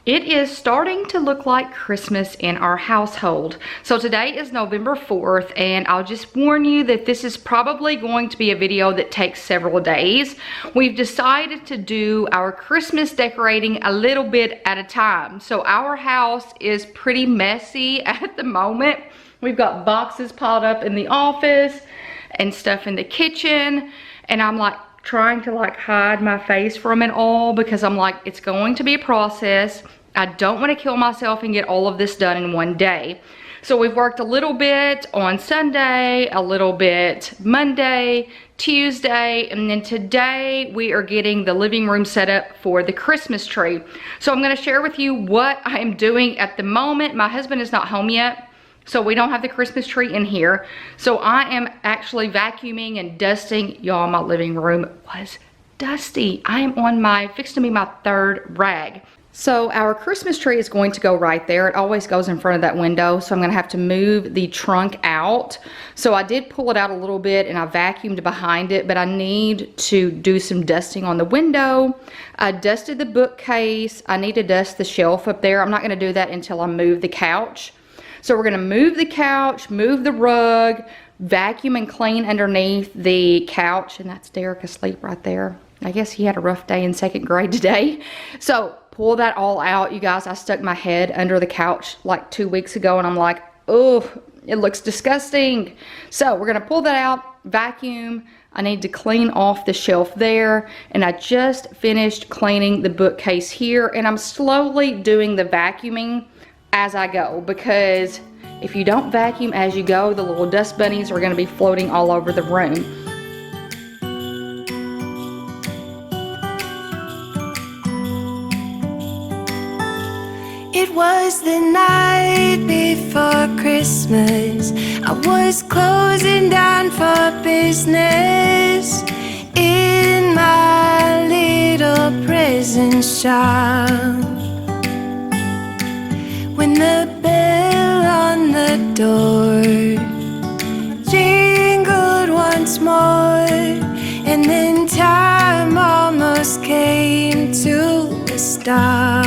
It is starting to look like Christmas in our household. So today is November 4th, and I'll just warn you that this is probably going to be a video that takes several days. We've decided to do our Christmas decorating a little bit at a time. So our house is pretty messy at the moment. We've got boxes piled up in the office and stuff in the kitchen, and I'm like trying to hide my face from it all because I'm like, it's going to be a process. I don't want to kill myself and get all of this done in one day. So we've worked a little bit on Sunday, a little bit Monday, Tuesday, and then today we are getting the living room set up for the Christmas tree. So I'm going to share with you what I am doing at the moment. My husband is not home yet, so we don't have the Christmas tree in here. So I am actually vacuuming and dusting. Y'all, my living room was dusty. I am on my, fixed to be my third rag. So our Christmas tree is going to go right there. It always goes in front of that window, so I'm gonna have to move the trunk out. So I did pull it out a little bit and I vacuumed behind it, but I need to do some dusting on the window. I dusted the bookcase. I need to dust the shelf up there. I'm not gonna do that until I move the couch. So we're gonna move the couch, move the rug, vacuum and clean underneath the couch, and that's Derek asleep right there. I guess he had a rough day in second grade today. So pull that all out. You guys, I stuck my head under the couch like 2 weeks ago and I'm like, oh, it looks disgusting. So we're gonna pull that out, vacuum. I need to clean off the shelf there, and I just finished cleaning the bookcase here, and I'm slowly doing the vacuuming as I go, because if you don't vacuum as you go, the little dust bunnies are gonna be floating all over the room. It was the night before Christmas. I was closing down for business in my little present shop, when the bell on the door jingled once more, and then time almost came to a stop.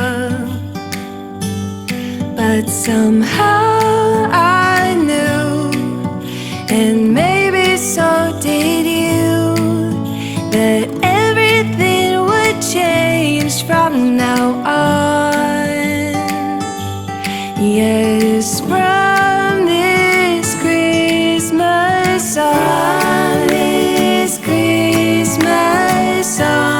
But somehow I knew, and maybe so did you, that everything would change from now on. Yes, from this Christmas on, from this Christmas on.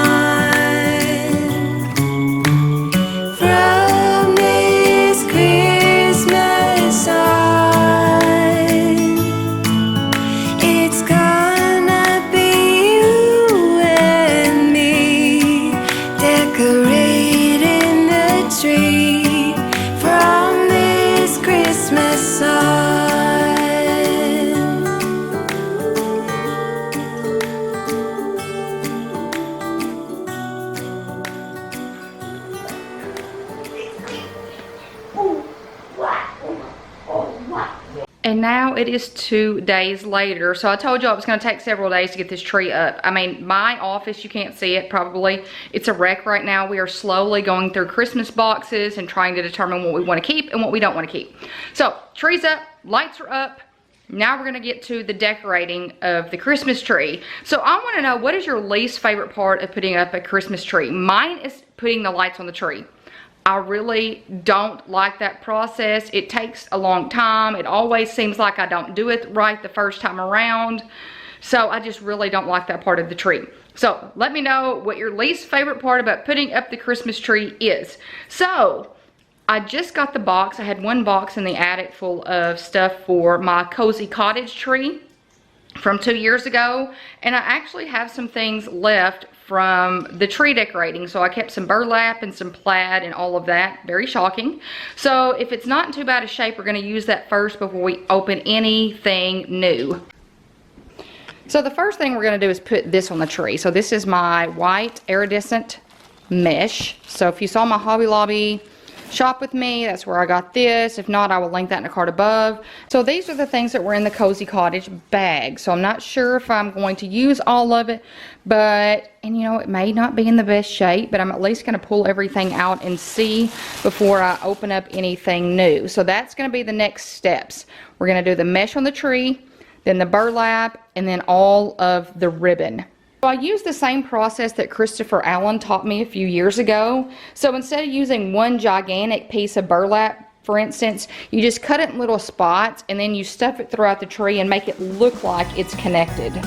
And now it is 2 days later. So I told you it was gonna take several days to get this tree up. I mean, my office, you can't see it probably. It's a wreck right now. We are slowly going through Christmas boxes and trying to determine what we wanna keep and what we don't wanna keep. So, tree's up, lights are up. Now we're gonna get to the decorating of the Christmas tree. So I wanna know, what is your least favorite part of putting up a Christmas tree? Mine is putting the lights on the tree. I really don't like that process. It takes a long time. It always seems like I don't do it right the first time around. So I just really don't like that part of the tree. So let me know what your least favorite part about putting up the Christmas tree is. So I just got the box. I had one box in the attic full of stuff for my cozy cottage tree from 2 years ago. And I actually have some things left from the tree decorating. So I kept some burlap and some plaid and all of that. Very shocking. So if it's not in too bad a shape, we're gonna use that first before we open anything new. So the first thing we're gonna do is put this on the tree. So this is my white iridescent mesh. So if you saw my Hobby Lobby shop with me, that's where I got this. If not, I will link that in the card above. So these are the things that were in the Cozy Cottage bag. So I'm not sure if I'm going to use all of it, but, and you know, it may not be in the best shape, but I'm at least going to pull everything out and see before I open up anything new. So that's going to be the next steps. We're going to do the mesh on the tree, then the burlap, and then all of the ribbon. So I use the same process that Christopher Allen taught me a few years ago. So instead of using one gigantic piece of burlap, for instance, you just cut it in little spots and then you stuff it throughout the tree and make it look like it's connected.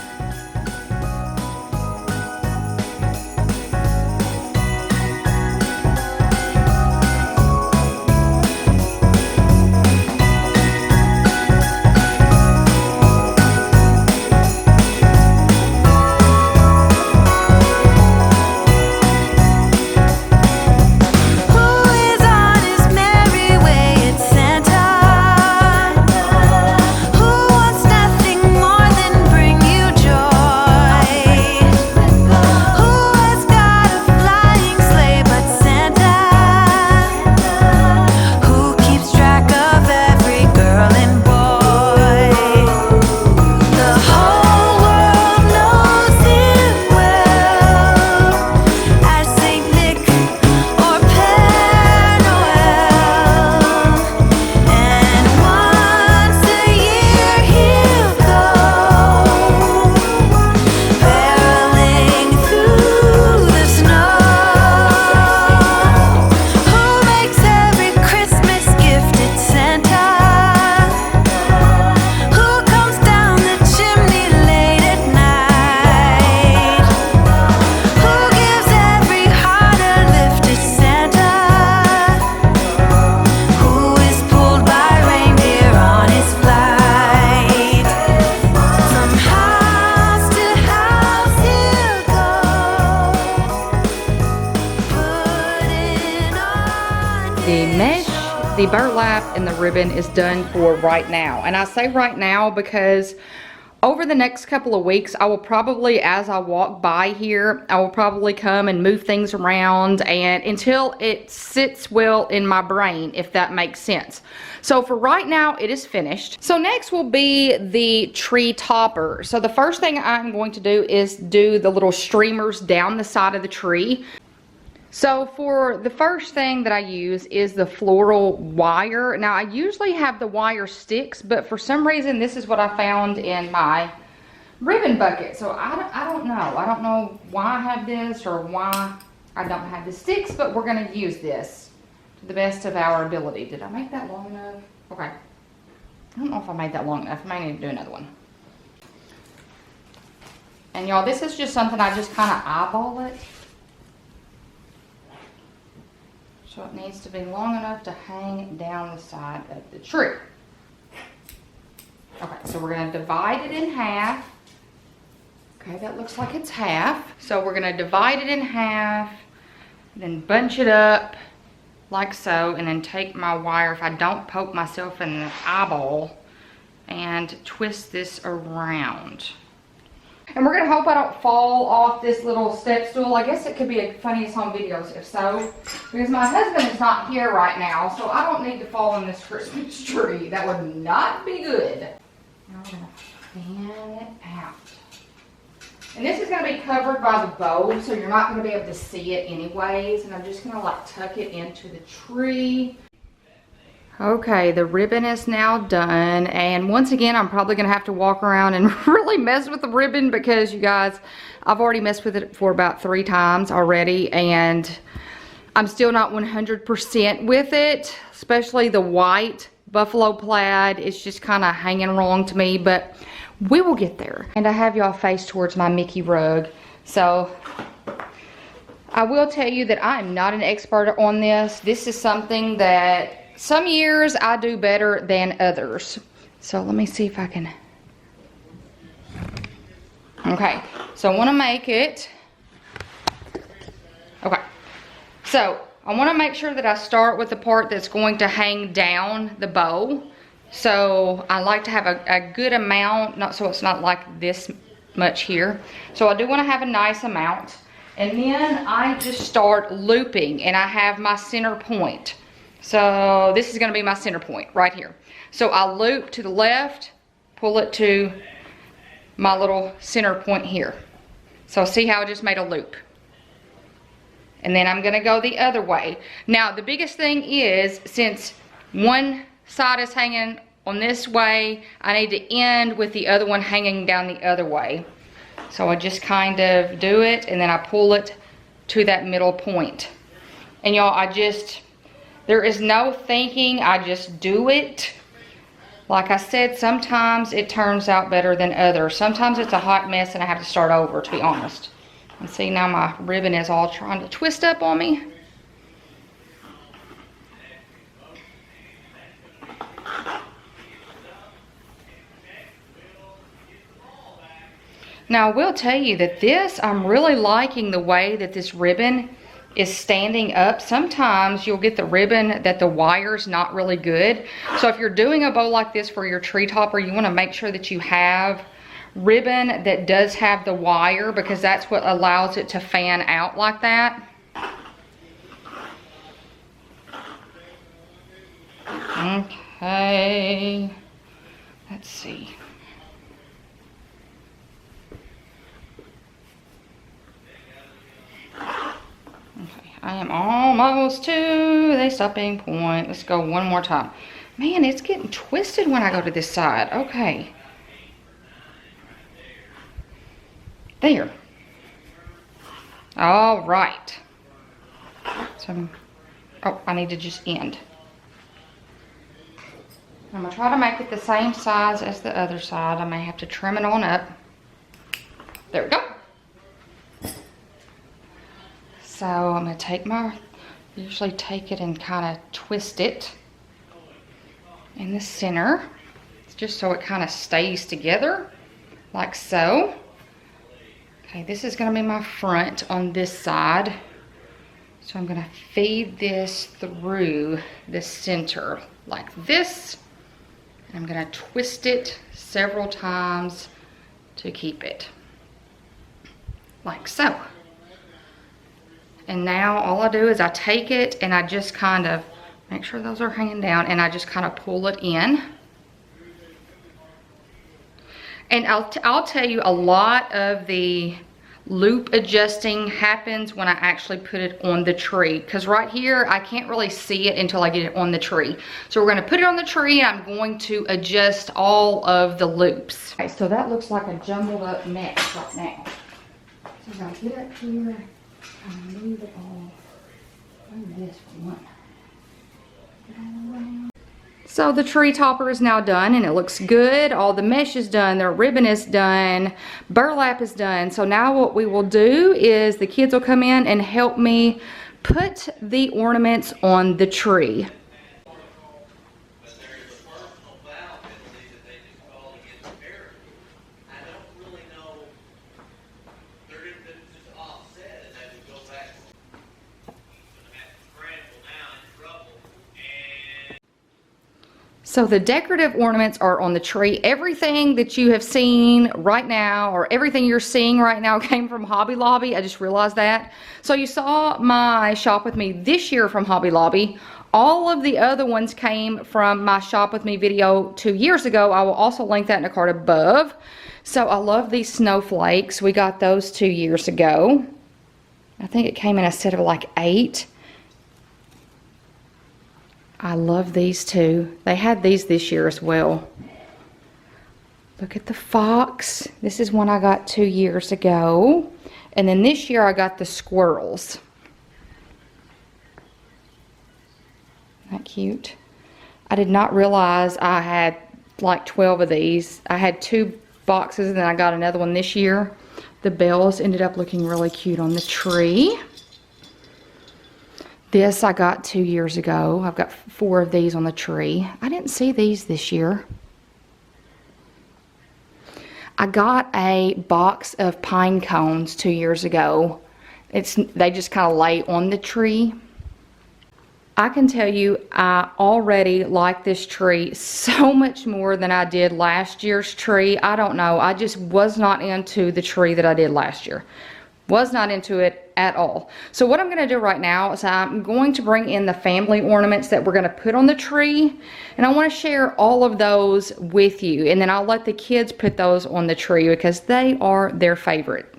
The mesh, the burlap, and the ribbon is done for right now. And I say right now because over the next couple of weeks, I will probably, as I walk by here, I will probably come and move things around and until it sits well in my brain, if that makes sense. So for right now, it is finished. So next will be the tree topper. So the first thing I'm going to do is do the little streamers down the side of the tree. So for the first thing that I use is the floral wire. Now I usually have the wire sticks, but for some reason this is what I found in my ribbon bucket. So I don't know. I don't know why I have this or why I don't have the sticks, but we're going to use this to the best of our ability. Did I make that long enough? Okay. I don't know if I made that long enough. I may need to do another one. And y'all, this is just something I just kind of eyeball it. So it needs to be long enough to hang down the side of the tree. Okay, so we're going to divide it in half. Okay, that looks like it's half. So we're going to divide it in half, then bunch it up like so, and then take my wire, if I don't poke myself in the eyeball, and twist this around. And we're gonna hope I don't fall off this little step stool. I guess it could be a funniest home videos if so, because my husband is not here right now, so I don't need to fall on this Christmas tree. That would not be good. Now we're gonna fan it out. And this is gonna be covered by the bow, so you're not gonna be able to see it anyways. And I'm just gonna like tuck it into the tree. Okay, the ribbon is now done, and once again I'm probably gonna have to walk around and really mess with the ribbon because you guys, I've already messed with it for about 3 times already, and I'm still not 100% with it, especially the white buffalo plaid. It's just kind of hanging wrong to me, but we will get there. And I have y'all face towards my Mickey rug, so I will tell you that I am not an expert on this. This is something that some years I do better than others. So let me see if I can. Okay, so I want to make it. Okay, so I want to make sure that I start with the part that's going to hang down the bow. So I like to have a good amount, not so it's not like this much here. So I do want to have a nice amount. And then I just start looping, and I have my center point. So this is gonna be my center point right here. So I loop to the left, pull it to my little center point here. So see how I just made a loop. And then I'm gonna go the other way. Now the biggest thing is, since one side is hanging on this way, I need to end with the other one hanging down the other way. So I just kind of do it, and then I pull it to that middle point. And y'all, there is no thinking, I just do it. Like I said, sometimes it turns out better than others. Sometimes it's a hot mess and I have to start over, to be honest. And see, now my ribbon is all trying to twist up on me. Now I will tell you that I'm really liking the way that this ribbon is standing up. Sometimes you'll get the ribbon that the wire's not really good. So if you're doing a bow like this for your tree topper, you want to make sure that you have ribbon that does have the wire, because that's what allows it to fan out like that. Okay, let's see. I am almost to the stopping point. Let's go one more time. Man, it's getting twisted when I go to this side. Okay. There. All right. So, oh, I need to just end. I'm going to try to make it the same size as the other side. I may have to trim it on up. There we go. So I'm going to usually take it and kind of twist it in the center, just so it kind of stays together, like so. Okay, this is going to be my front on this side. So I'm going to feed this through the center like this. And I'm going to twist it several times to keep it, like so. And now all I do is I take it and I just kind of make sure those are hanging down, and I just kind of pull it in. And I'll tell you, a lot of the loop adjusting happens when I actually put it on the tree, because right here I can't really see it until I get it on the tree. So we're going to put it on the tree, and I'm going to adjust all of the loops. Okay, so that looks like a jumbled up mess right now. So I'm going to get up here and move it all. Move this for one. So the tree topper is now done, and it looks good. All the mesh is done, the ribbon is done, burlap is done. So now what we will do is the kids will come in and help me put the ornaments on the tree. So the decorative ornaments are on the tree. Everything that you have seen right now, or everything you're seeing right now, came from Hobby Lobby. I just realized that. So you saw my shop with me this year from Hobby Lobby. All of the other ones came from my shop with me video 2 years ago. I will also link that in the card above. So I love these snowflakes. We got those 2 years ago. I think it came in a set of like 8. I love these too. They had these this year as well. Look at the fox. This is one I got 2 years ago. And then this year I got the squirrels. Isn't that cute? I did not realize I had like 12 of these. I had 2 boxes, and then I got another one this year. The bells ended up looking really cute on the tree. This I got 2 years ago. I've got 4 of these on the tree. I didn't see these this year. I got a box of pine cones 2 years ago. They just kind of lay on the tree. I can tell you, I already like this tree so much more than I did last year's tree. I don't know. I just was not into the tree that I did last year. Was not into it at all. So what I'm going to do right now is I'm going to bring in the family ornaments that we're going to put on the tree, and I want to share all of those with you, and then I'll let the kids put those on the tree because they are their favorite.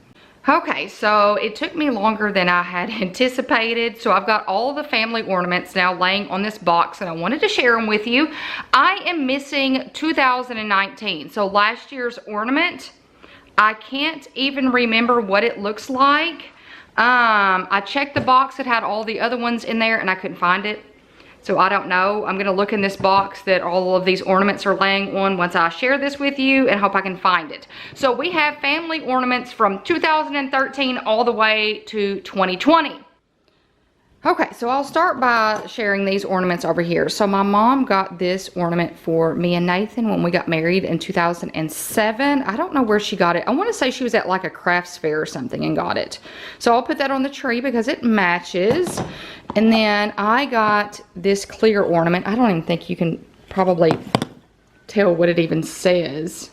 Okay, so it took me longer than I had anticipated. So I've got all the family ornaments now laying on this box, and I wanted to share them with you. I am missing 2019, so last year's ornament. I can't even remember what it looks like. I checked the box that had all the other ones in there and I couldn't find it. So I don't know. I'm gonna look in this box that all of these ornaments are laying on once I share this with you and hope I can find it. So we have family ornaments from 2013 all the way to 2020. Okay, so I'll start by sharing these ornaments over here. So my mom got this ornament for me and Nathan when we got married in 2007. I don't know where she got it. I want to say she was at like a crafts fair or something and got it. So I'll put that on the tree because it matches. And then I got this clear ornament. I don't even think you can probably tell what it even says,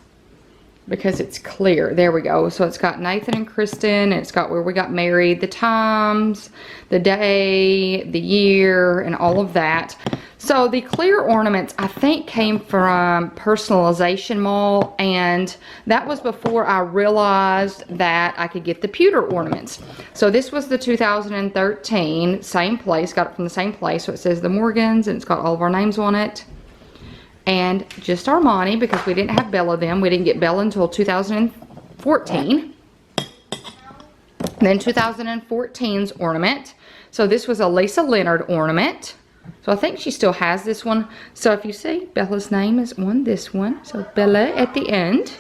because it's clear. There we go. So it's got Nathan and Kristin, and it's got where we got married, the times, the day, the year, and all of that. So the clear ornaments, I think, came from Personalization Mall, and that was before I realized that I could get the pewter ornaments. So this was the 2013, same place, got it from the same place. So it says the Morgans, and it's got all of our names on it. And just Armani, because we didn't have Bella then. We didn't get Bella until 2014. And then 2014's ornament. So this was a Lisa Leonard ornament. So I think she still has this one. So if you see, Bella's name is on this one. So Bella at the end.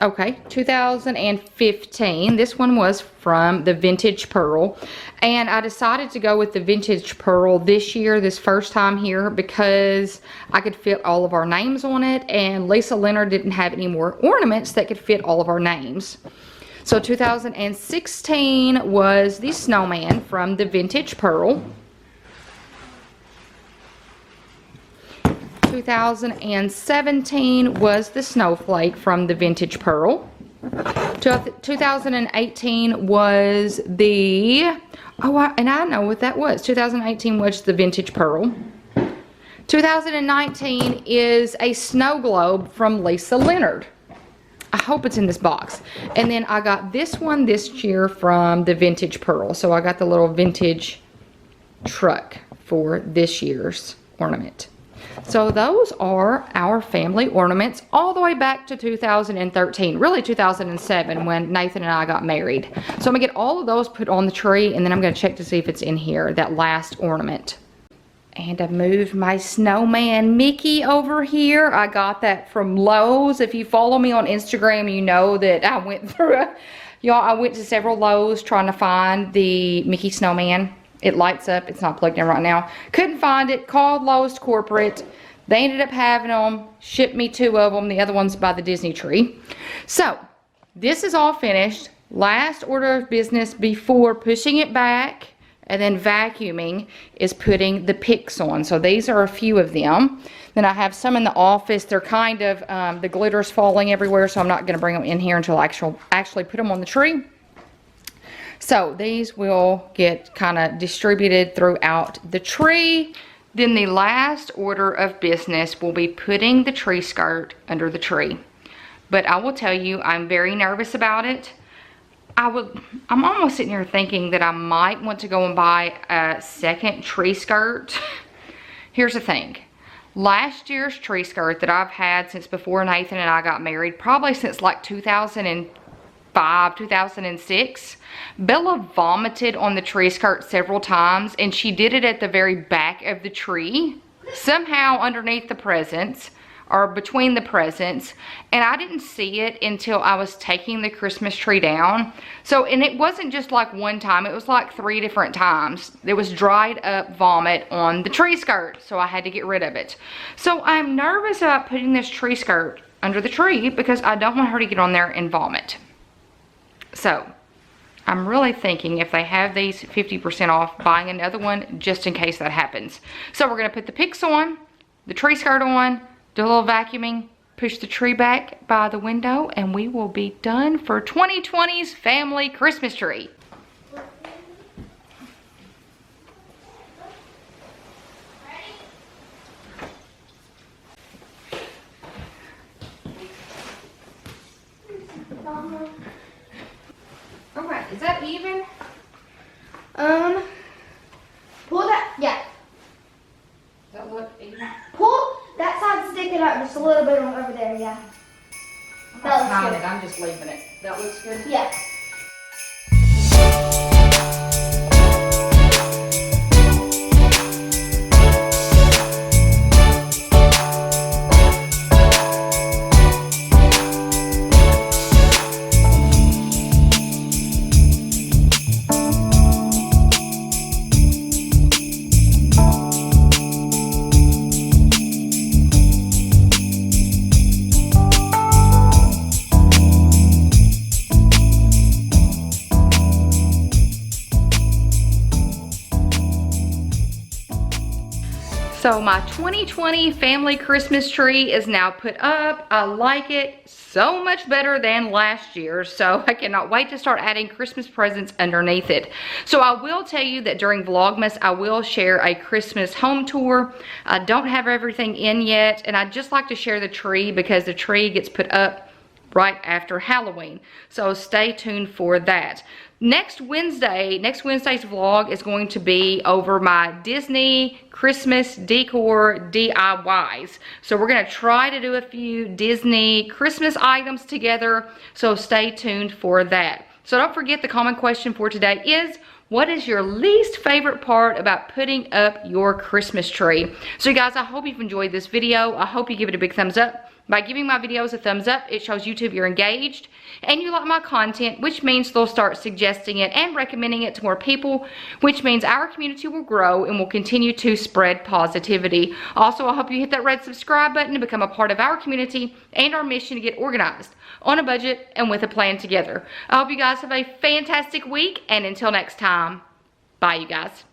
Okay, 2015. This one was from the Vintage Pearl. And I decided to go with the Vintage Pearl this year, this first time here, because I could fit all of our names on it. And Lisa Leonard didn't have any more ornaments that could fit all of our names. So 2016 was the snowman from the Vintage Pearl. 2017 was the snowflake from the Vintage Pearl. 2018 was the, and I know what that was. 2018 was the Vintage Pearl. 2019 is a snow globe from Lisa Leonard. I hope it's in this box. And then I got this one this year from the Vintage Pearl. So I got the little vintage truck for this year's ornament. So those are our family ornaments all the way back to 2013, really 2007 when Nathan and I got married. So I'm gonna get all of those put on the tree, and then I'm gonna check to see if it's in here, that last ornament. And I moved my snowman Mickey over here. I got that from Lowe's. If you follow me on Instagram, you know that I went through I went to several Lowe's trying to find the Mickey snowman. It lights up. It's not plugged in right now. Couldn't find it. Called Lowe's corporate. They ended up having them. Shipped me 2 of them. The other one's by the Disney tree. So, this is all finished. Last order of business before pushing it back and then vacuuming is putting the picks on. So, these are a few of them. Then I have some in the office. They're kind of, the glitter's falling everywhere, so I'm not going to bring them in here until I actually put them on the tree. So these will get kind of distributed throughout the tree. Then the last order of business will be putting the tree skirt under the tree. But I will tell you, I'm very nervous about it. I'm almost sitting here thinking that I might want to go and buy a second tree skirt. Here's the thing. Last year's tree skirt that I've had since before Nathan and I got married, probably since like 2005, 2006, Bella vomited on the tree skirt several times, and she did it at the very back of the tree, somehow underneath the presents, or between the presents, and I didn't see it until I was taking the Christmas tree down. So, and it wasn't just like one time, it was like 3 different times. There was dried up vomit on the tree skirt, so I had to get rid of it. So I'm nervous about putting this tree skirt under the tree because I don't want her to get on there and vomit. So, I'm really thinking if they have these 50% off, buying another one just in case that happens. So we're going to put the picks on, the tree skirt on, do a little vacuuming, push the tree back by the window, and we will be done for 2020's family Christmas tree. Okay, is that even? Pull that, yeah. Does that look even? Pull that side, stick it out just a little bit on over there, yeah. I'm That not looks tying good. it, I'm just leaving it. That looks good? Yeah. So my 2020 family Christmas tree is now put up. I like it so much better than last year, so I cannot wait to start adding Christmas presents underneath it. So I will tell you that during Vlogmas, I will share a Christmas home tour. I don't have everything in yet, and I'd just like to share the tree because the tree gets put up right after Halloween. So stay tuned for that. Next Wednesday's vlog is going to be over my Disney Christmas decor DIYs. So we're gonna try to do a few Disney Christmas items together. So stay tuned for that. So don't forget, the common question for today is, what is your least favorite part about putting up your Christmas tree? So you guys, I hope you've enjoyed this video. I hope you give it a big thumbs up. By giving my videos a thumbs up, it shows YouTube you're engaged and you like my content, which means they'll start suggesting it and recommending it to more people, which means our community will grow and will continue to spread positivity. Also, I hope you hit that red subscribe button to become a part of our community and our mission to get organized, on a budget, and with a plan together. I hope you guys have a fantastic week, and until next time, bye you guys.